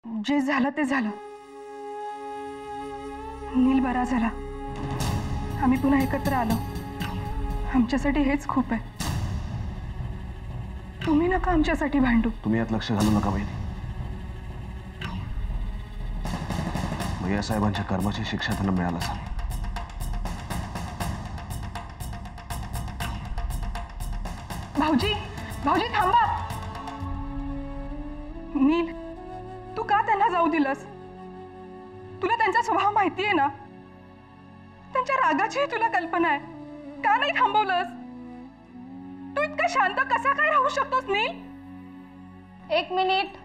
जे झालं ते झालं. नील बरा झाला. आम्ही पुन्हा एकत्र आलो. आमच्यासाठी हेच खूप आहे. तुम्ही नका आमच्यासाठी भांडू. तुम्ही यात लक्ष घालू नका बहिणी. भैया साहेबांच्या कर्माची शिक्षा त्यांना मिळायला हवी. भाऊजी, भाऊजी थांबा. नील, तू का त्यांना जाऊ दिलंस? तुला त्यांचा स्वभाव माहिती आहे ना. त्यांच्या रागाचीही तुला कल्पना आहे. का नाही थांबवलंस? तू इतका शांत कसा काय राहू शकतोस नील? एक मिनिट,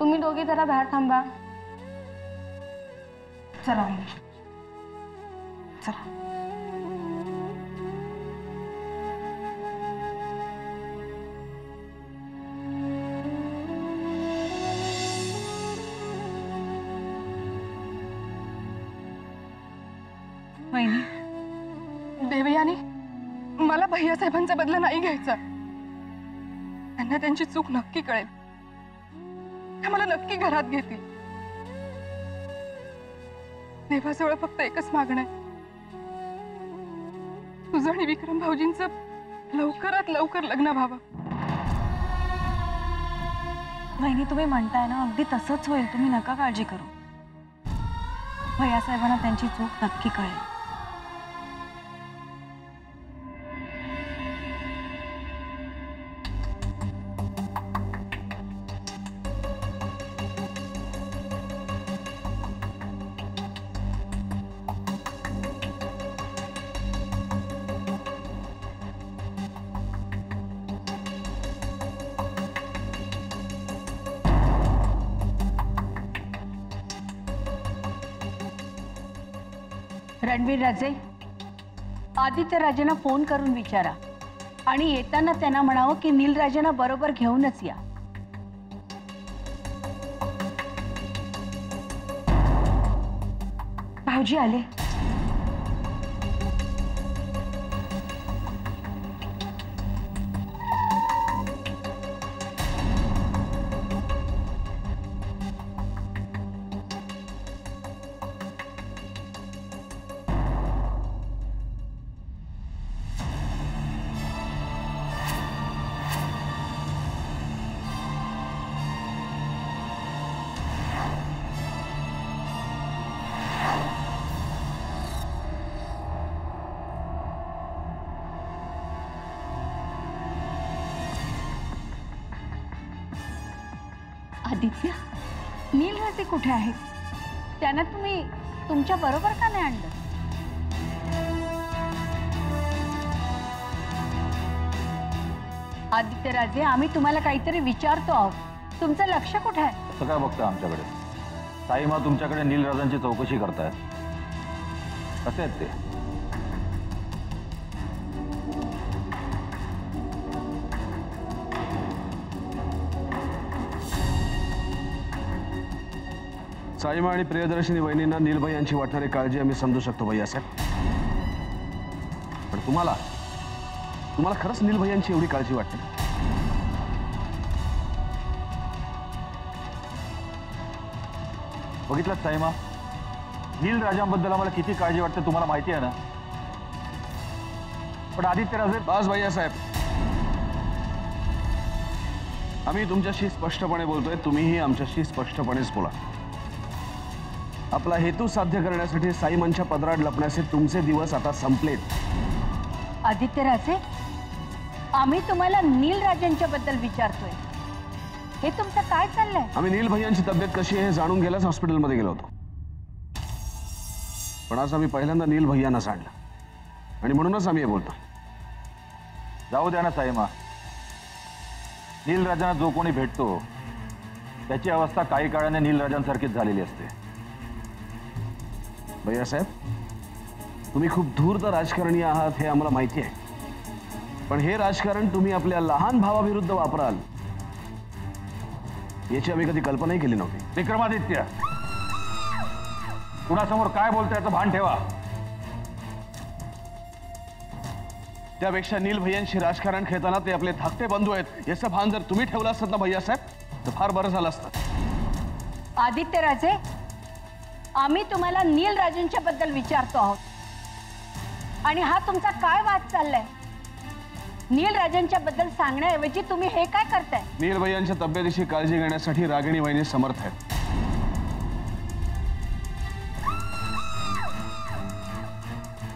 तुम्ही दोघी जरा बाहेर थांबा. चला चला. वहिनी, देवयानी, मला भैया साहेबांचा बदला नाही घ्यायचा. त्यांना त्यांची चूक नक्की कळेल. त्या मला नक्की घरात घेतील. देवाजवळ फक्त एकच मागणं आहे. तुझं आणि विक्रम भाऊजींचं लवकरात लवकर लग्न व्हावं. वहिनी, तुम्ही म्हणताय ना, अगदी तसंच होईल. तुम्ही नका काळजी करू. भैया साहेबांना त्यांची चूक नक्की कळेल. रणवीर राजे, आदित्य राजेंना फोन करून विचारा आणि येताना त्यांना म्हणावं की नील राजेंना बरोबर घेऊनच या. भाऊजी आले. आदित्य, नील राजे कुठे आहेत? त्यांना तुम्ही तुमच्या बरोबर का नाही आणलं? आदित्य राजे, आम्ही तुम्हाला काहीतरी विचारतो आहोत. तुमचं लक्ष कुठे आहे? असं काय बघता आमच्याकडे? साईमा तुमच्याकडे नील राजांची चौकशी करतायत. कसे आहेत ते? साईमा आणि प्रियदर्शिनी वहिनींना नीलभाई यांची वाटणारी काळजी आम्ही समजू शकतो भैया साहेब. पण तुम्हाला खरंच नीलभाई यांची एवढी काळजी वाटते? बघितलं साईमा, नील राजांबद्दल आम्हाला किती काळजी वाटते तुम्हाला माहिती आहे ना. पण आदित्य राजे, बस भैया साहेब, आम्ही तुमच्याशी स्पष्टपणे बोलतोय. तुम्हीही आमच्याशी स्पष्टपणेच बोला. आपला हेतू साध्य करण्यासाठी साईमांच्या पदरात लपण्याचे तुमचे दिवस आता संपलेत. आदित्य राजे, आम्ही तुम्हाला नील राजांच्या बद्दल विचारतोय. हे तुमचं काय चाललंय? आम्ही नील भैयांची तब्येत कशी आहे हे जाणून गेल्याच हॉस्पिटलमध्ये गेलो होतो. पण आज आम्ही पहिल्यांदा नील भैयांना जाणलं आणि म्हणूनच आम्ही हे बोलतो. जाऊ द्या ना साईमा. नील राजांना जो कोणी भेटतो त्याची अवस्था काही काळाने नील राजांसारखीच झालेली असते. भैया साहेब, तुम्ही खूप धूर्त राजकारणी आहात हे आम्हाला माहिती आहे. पण हे राजकारण तुम्ही आपल्या लहान भावाविरुद्ध वापराल याची आम्ही कधी कल्पनाही केली नव्हती. विक्रमादित्य, कुणासमोर काय बोलतोय याचं भान ठेवा. त्यापेक्षा नील भैयांशी राजकारण खेळताना ते आपले धाकटे बंधू आहेत याचं भान जर तुम्ही ठेवलं असतात ना भैया साहेब, तर फार बरं झालं असतं. आदित्यराजे, आम्ही तुम्हाला नीलराजांच्या बद्दल विचारतो आहोत. आणि हा तुमचा काय वाद चाललाय? नीलराजांच्या बद्दल सांगण्याऐवजी तुम्ही हे काय करताय? नील भैयांच्या तब्येतीची काळजी घेण्यासाठी रागिणी वहिनी समर्थ आहेत.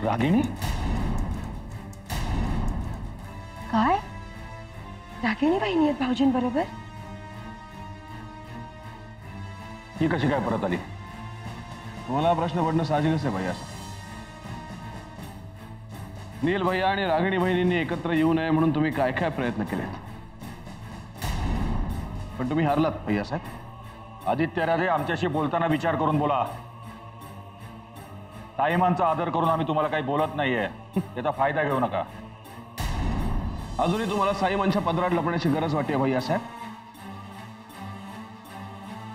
रागिणी? काय? रागिणी बहिणी आहेत भाऊजींबरोबर? ही कशी काय परत आली? तुम्हाला प्रश्न पडणं साहजिकच आहे भैया. नील भैया आणि रागिणी बहिणींनी एकत्र येऊ नये म्हणून तुम्ही काय काय प्रयत्न केले, पण तुम्ही हारलात भैया साहेब. आदित्यराजे, आमच्याशी बोलताना विचार करून बोला. ताईमांचा आदर करून आम्ही तुम्हाला काही बोलत नाहीये, त्याचा फायदा घेऊ नका. अजूनही तुम्हाला साईमांच्या पदरात लपण्याची गरज वाटते भैया साहेब,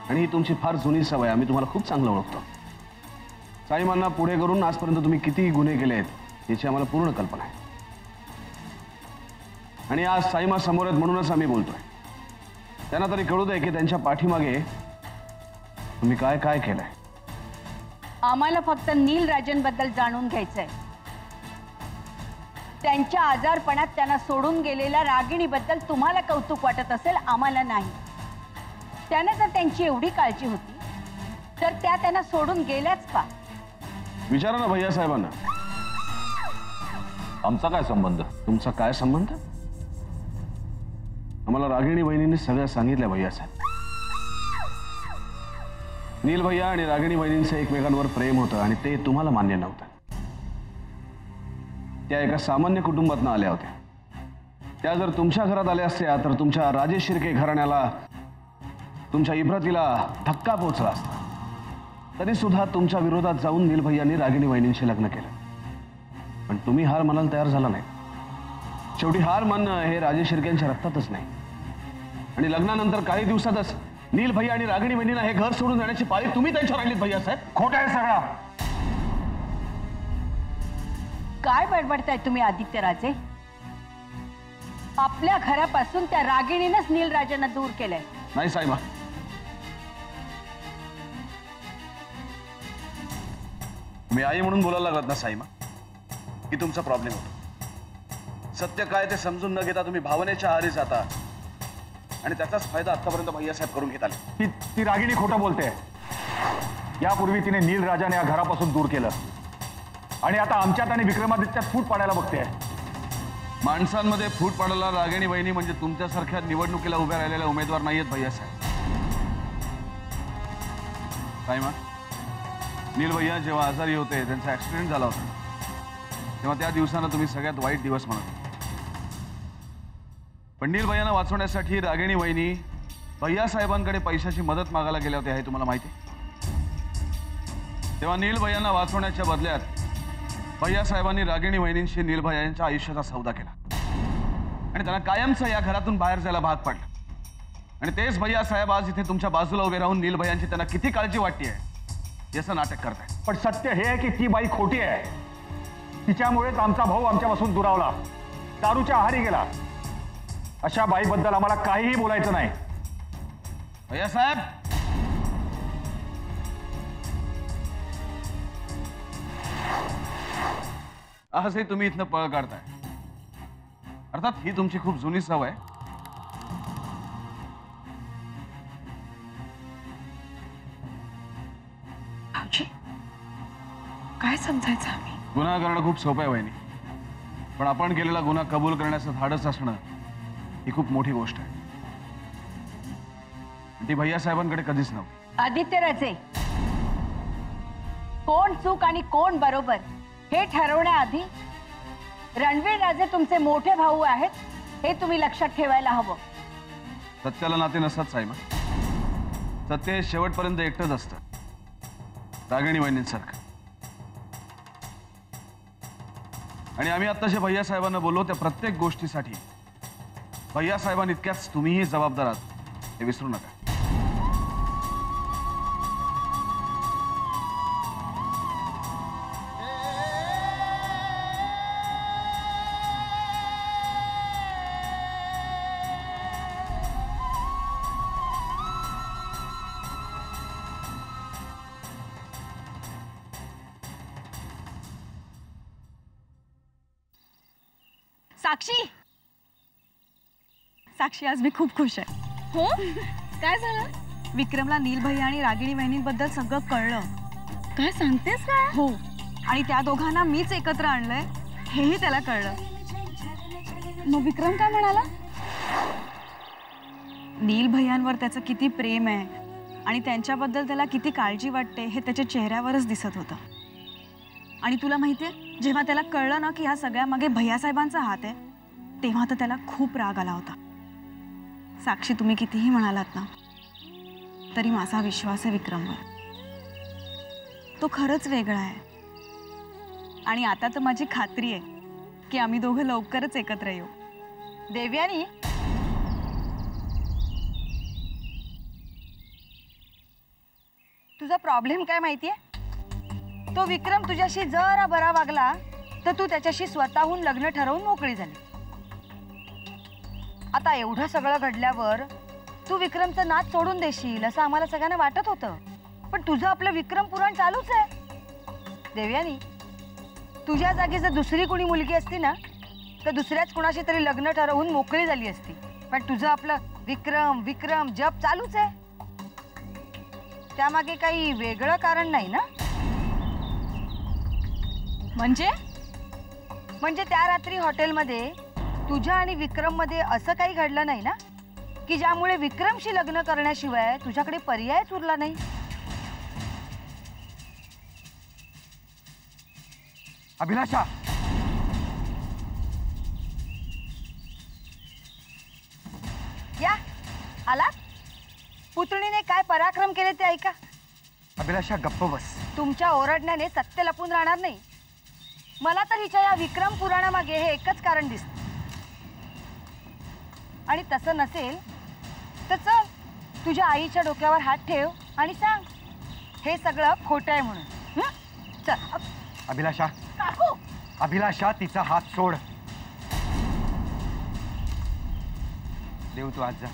आणि ही तुमची फार जुनी सवय. आम्ही तुम्हाला खूप चांगलं ओळखतो. साईमांना पुढे करून आजपर्यंत तुम्ही किती गुन्हे केले आहेत याची आम्हाला पूर्ण कल्पना आहे. आणि आज साईमा समोर आहेत म्हणूनच आम्ही बोलतोय. त्यांना तरी कळू दे की त्यांच्या पाठीमागे तुम्ही काय काय केलंय. आम्हाला फक्त नीलराजांबद्दल जाणून घ्यायचंय. त्यांच्या आजारपणात त्यांना सोडून गेलेल्या रागिणीबद्दल तुम्हाला कौतुक वाटत असेल, आम्हाला नाही. त्यांना जर त्यांची एवढी काळजी होती तर त्या त्यांना सोडून गेल्याच का? विचारा ना भैया साहेबांना. आमचा काय संबंध? तुमचा काय संबंध? आम्हाला रागिणी बहिणींनी सगळं सांगितलं भैया साहेब. नील भैया आणि रागिणी बहिणींचं एकमेकांवर प्रेम होतं आणि ते तुम्हाला मान्य नव्हतं. त्या एका सामान्य कुटुंबातून आल्या होत्या. त्या जर तुमच्या घरात आल्या असत्या तर तुमच्या राजे शिर्के घराण्याला, तुमच्या इब्रतीला धक्का पोचला असता. तरी सुद्धा तुमच्या विरोधात जाऊन नील भैयांनी रागिणी बहिणींशी लग्न केलं. पण तुम्ही हार मानायला तयार झाला नाही. शेवटी हार मानणं हे राजे शिर्क्यांच्या रक्तातच नाही. आणि लग्नानंतर काही दिवसातच नील भैया आणि रागिणी बहिणींना हे घर सोडून जाण्याची पाळी तुम्ही त्यांच्यावर आणलीत भैया साहेब. खोट आहे सगळा. काय बडबडताय तुम्ही आदित्यराजे? आपल्या घरापासून त्या रागिणीनंच नीलराजांना दूर केलंय. नाही साहेबा, मी आई म्हणून बोलायला लागत ना साईमा की तुमचा प्रॉब्लेम होतो. सत्य काय ते समजून न घेता तुम्ही भावनेच्या आहारी जाता आणि त्याचाच फायदा आतापर्यंत भैया साहेब करून घेत आले. ती रागिणी खोटं बोलते. यापूर्वी तिने नीलराजाने या घरापासून दूर केलं आणि आता आमच्यात आणि विक्रमादित्यात फूट पाडायला बघते. माणसांमध्ये फूट पाडायला रागिणी बहिणी म्हणजे तुमच्यासारख्या निवडणुकीला उभ्या राहिलेल्या उमेदवार नाहीयेत भैया साहेब. साईमा, नील भैया जेव्हा आजारी होते, त्यांचा ऍक्सिडेंट झाला होता, तेव्हा त्या दिवसांना तुम्ही सगळ्यात वाईट दिवस म्हणत होते. पण नील भैयांना वाचवण्यासाठी रागिणी वहिनी भैया साहेबांकडे पैशाची मदत मागायला गेल्या होत्या, हे तुम्हाला माहिती आहे? तेव्हा नील भैयांना वाचवण्याच्या बदल्यात भैया साहेबांनी रागिणी वहिनींशी नील भैयांच्या आयुष्याचा सौदा केला आणि त्यांना कायमचं या घरातून बाहेर जायला भाग पाडलं. आणि तेच भैया साहेब आज इथे तुमच्या बाजूला उभे राहून नील भैयांची त्यांना किती काळजी वाटते याचं नाटक करताय. पण सत्य हे आहे की ती बाई खोटी आहे. तिच्यामुळेच आमचा भाऊ आमच्यापासून दुरावला, दारूच्या आहारी गेला. अशा बाईबद्दल आम्हाला काहीही बोलायचं नाही. भैया साहेब, आजही तुम्ही इथनं पळ काढताय. अर्थात ही तुमची खूप जुनी सवय. भाऊजी, काय समजायचं आम्ही? गुन्हा करणं खूप सोपं आहे वहिनी, पण आपण केलेला गुन्हा कबूल करण्याचं धाडस असणं ही खूप मोठी गोष्ट आहे. ती भैया साहेबांकडे कधीच नव्हती. आदित्यराजे, कोण चूक आणि कोण बरोबर हे ठरवण्याआधी रणवीर राजे तुमचे मोठे भाऊ आहेत हे तुम्ही लक्षात ठेवायला हवं. सत्याला नाते नसतात साईमा. सत्य हे शेवटपर्यंत एकटंच असतं, रागिणी वहिनींसारखं. आणि आम्ही आता जे भैया साहेबांना बोललो त्या प्रत्येक गोष्टीसाठी भैया साहेबांइतक्याच तुम्हीही जबाबदार आहात, हे विसरू नका. साक्षी साक्षी आज मी खूप खुश आहे. हो काय झालं? विक्रमला नील भैया आणि रागिणी वहिनींबद्दल सगळं कळलं. काय सांगतेस काय? हो, आणि त्या दोघांना मीच एकत्र आणलंय हेही त्याला कळलं. मग विक्रम काय म्हणाला? नील भैयांवर त्याचं किती प्रेम आहे आणि त्यांच्याबद्दल त्याला किती काळजी वाटते हे त्याच्या चेहऱ्यावरच दिसत होतं. आणि तुला माहितीये, जेव्हा त्याला कळलं ना की ह्या सगळ्यामागे भैयासाहेबांचा हात आहे, तेव्हा तर त्याला खूप राग आला होता. साक्षी, तुम्ही कितीही म्हणालात ना तरी माझा विश्वास आहे विक्रमवर. तो खरंच वेगळा आहे आणि आता तर माझी खात्री आहे की आम्ही दोघं लवकरच एकत्र येऊ. देवयानी, तुझा प्रॉब्लेम काय माहितीये? तो विक्रम तुझ्याशी जरा बरा वागला तर तू त्याच्याशी स्वतःहून लग्न ठरवून मोकळी झाली. आता एवढं सगळं घडल्यावर तू विक्रमचं नाद सोडून देशील असं आम्हाला सगळ्यांना वाटत होतं, पण तुझं आपलं विक्रम पुराण चालूच आहे. देवयानी, तुझ्या जागी जर दुसरी कोणी मुलगी असती ना तर दुसऱ्याच कुणाशी तरी लग्न ठरवून मोकळी झाली असती, पण तुझं आपलं विक्रम विक्रम जप चालूच आहे. त्यामागे काही वेगळं कारण नाही ना? म्हणजे त्या रात्री हॉटेलमध्ये तुझ्या आणि विक्रम मध्ये असं काही घडलं नाही ना की ज्यामुळे विक्रमशी लग्न करण्याशिवाय तुझ्याकडे पर्यायच उरला नाही? अभिलाषा, या आला. पुतणीने काय पराक्रम केले ते ऐका. अभिलाषा गप्प बस. तुमच्या ओरडण्याने सत्य लपून राहणार नाही. मला तर हिच्या या विक्रम पुराणामागे हे एकच कारण दिसतं. आणि तसं नसेल तर चल तुझ्या आईच्या डोक्यावर हात ठेव आणि सांग हे सगळं खोटं आहे म्हणून. चल. अभिलाषा, काकू, अभिलाषा तिचा हात सोड. देव तू आज जा.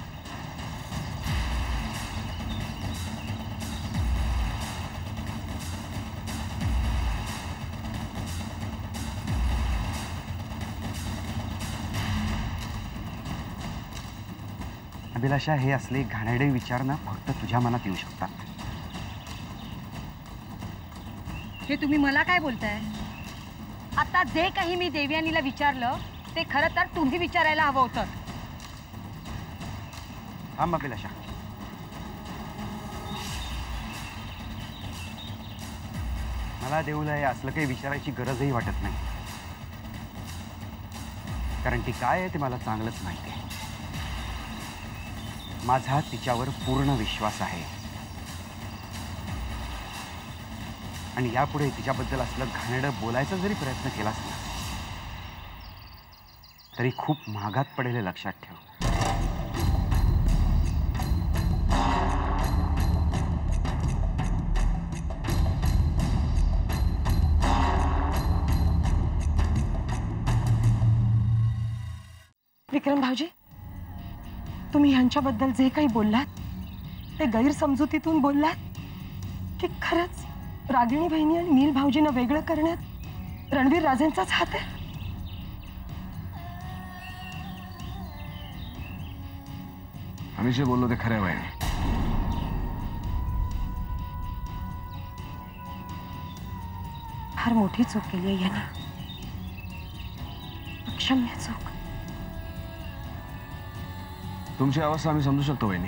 अभिलाषा, हे असले घाणेरडे विचार ना फक्त तुझ्या मनात येऊ शकतात. हे तुम्ही मला काय बोलताय? आता जे काही मी देवयानीला विचारलं ते खरं तर तुम्ही विचारायला हवं होतं. थांब अभिलाषा. मला देऊला हे असलं काही विचारायची गरजही वाटत नाही, कारण ती काय आहे ते मला चांगलंच माहिती आहे. माझा तिच्यावर पूर्ण विश्वास आहे आणि यापुढे तिच्याबद्दल असलं घाणेरडं बोलायचा जरी प्रयत्न केलास ना तरी खूप महागात पडेल हे लक्षात ठेव. विक्रम भाऊजी, तुम्ही ह्यांच्याबद्दल जे काही बोललात ते गैरसमजुतीतून बोललात की खरंच रागिणी बहिणी आणि नील भाऊजींना वेगळं करण्यात रणवीर राजेंचाच हात आहे? आम्ही जे बोललो ते खरं आहे. फार मोठी चूक केली आहे याने, अक्षम्य चूक. तुमची अवस्था आम्ही समजू शकतो वहिनी.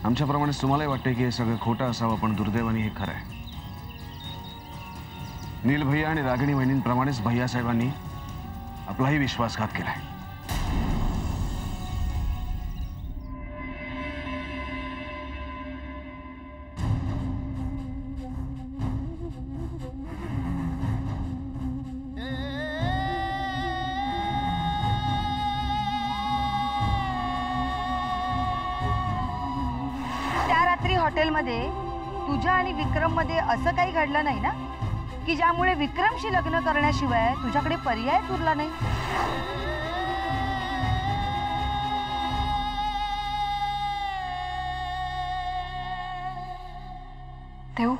आमच्याप्रमाणेच तुम्हालाही वाटते की हे सगळं खोटं असावं, पण दुर्दैवाने हे खरं आहे. नील भैया आणि रागिणी बहिणींप्रमाणेच भैया साहेबांनी आपलाही विश्वासघात केलाय. हॉटेलमध्ये तुझ्या आणि विक्रम मध्ये असं काही घडलं नाही ना की ज्यामुळे विक्रमशी लग्न करण्याशिवाय तुझ्याकडे पर्यायच उरला नाही? देव,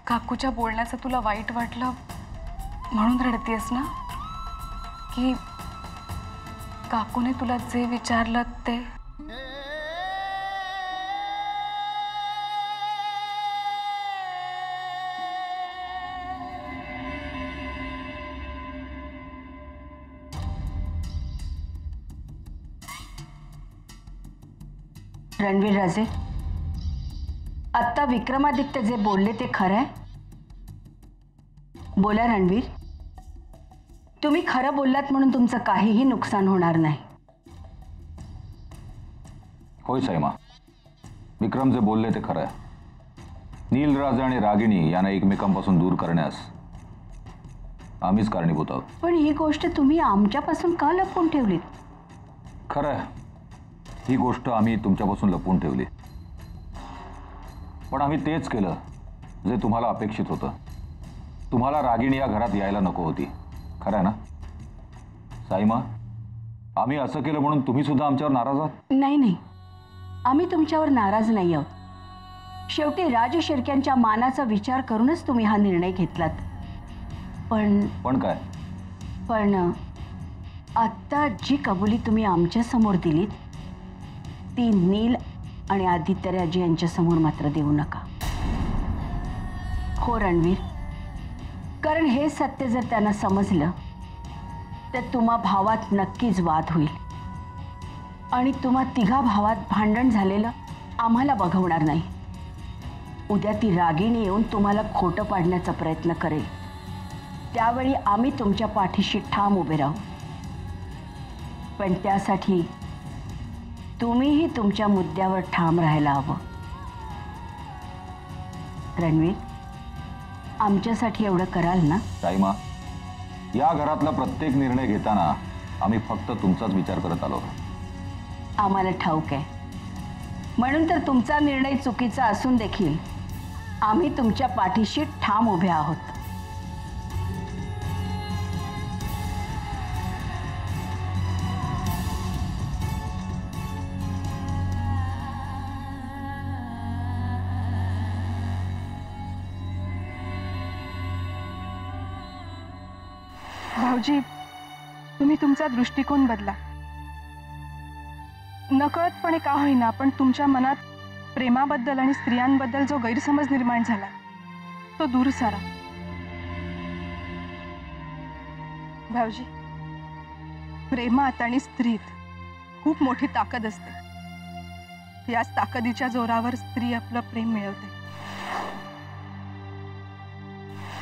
काकूच्या बोलण्याचं तुला वाईट वाटलं म्हणून रडतेस ना? की काकूने तुला जे विचारलं ते? रणवीर राजे, आत्ता विक्रमादित्य जे बोलले ते खरं आहे? बोला रणवीर, तुम्ही खरं बोललात म्हणून तुमचं काहीही नुकसान होणार नाही. होय साईमा, विक्रम जे बोलले ते खरं आहे. नीलराजा आणि रागिणी यांना एकमेकांपासून दूर करण्यास आम्हीच कारणीभूत आहोत. पण ही गोष्ट तुम्ही आमच्यापासून का लपवून ठेवलीत? खरं आहे, ही गोष्ट आम्ही तुमच्यापासून लपवून ठेवली, पण आम्ही तेच केलं जे तुम्हाला अपेक्षित होतं. तुम्हाला रागिणी या घरात यायला नको होती. खरं आहे ना साईमा? आम्ही असं केलं म्हणून तुम्ही सुद्धा आमच्यावर नाराज आहात? नाही नाही, आम्ही तुमच्यावर नाराज नाही आहोत. शेवटी राज शिर्क्यांच्या मानाचा विचार करूनच तुम्ही हा निर्णय घेतलात. पण काय? पण आत्ता जी कबुली तुम्ही आमच्या समोर दिलीत ती नील आणि आदित्यराजे यांच्या समोर मात्र देऊ नका. हो रणवीर, कारण हे सत्य जर त्यांना समजलं तर तुम्हा भावात नक्कीच वाद होईल आणि तुम्हा तिघा भावात भांडण झालेलं आम्हाला बघवणार नाही. उद्या ती रागिणी येऊन तुम्हाला खोटं पाडण्याचा प्रयत्न करेल, त्यावेळी आम्ही तुमच्या पाठीशी ठाम उभे राहू. पण त्यासाठी तुम्हीही तुमच्या मुद्द्यावर ठाम राहायला हवं. रणवीर, आमच्यासाठी एवढं कराल ना? साईमा, या घरातला प्रत्येक निर्णय घेताना आम्ही फक्त तुमचाच विचार करत आलो. आम्हाला ठाऊक आहे, म्हणून तर तुमचा निर्णय चुकीचा असून देखील आम्ही तुमच्या पाठीशी ठाम उभे आहोत. भाऊजी, तुम्ही तुमचा दृष्टिकोन बदला. नकळतपणे का होईना पण तुमच्या मनात प्रेमाबद्दल आणि स्त्रियांबद्दल जो गैरसमज निर्माण झाला तो दूर सारा. भाऊजी, प्रेमात आणि स्त्रीत खूप मोठी ताकद असते. याच ताकदीच्या जोरावर स्त्री आपलं प्रेम मिळवते.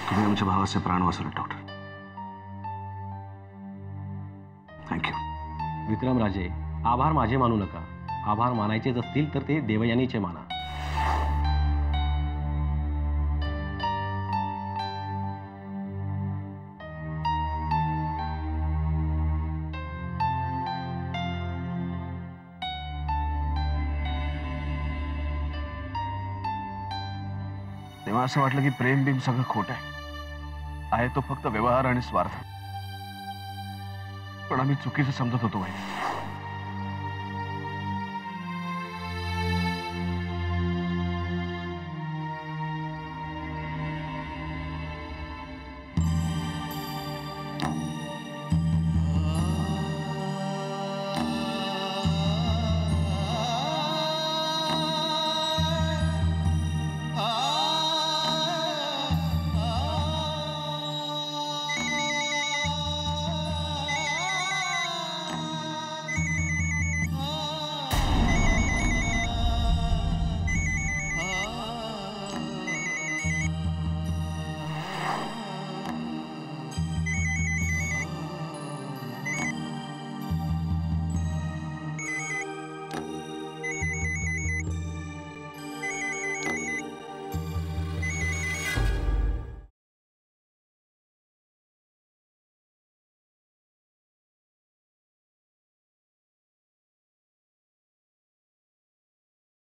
तुम्ही आमच्या भावाचे प्राण वाचवले डॉक्टर. थँक्यू. विक्रमराजे, आभार माझे मानू नका. आभार मानायचेच असतील तर ते देवयानीचे माना. तेव्हा असं वाटलं की प्रेम बिम सगळं खोट आहे तो फक्त व्यवहार आणि स्वार्थ. पण आम्ही चुकीचं समजत होतो.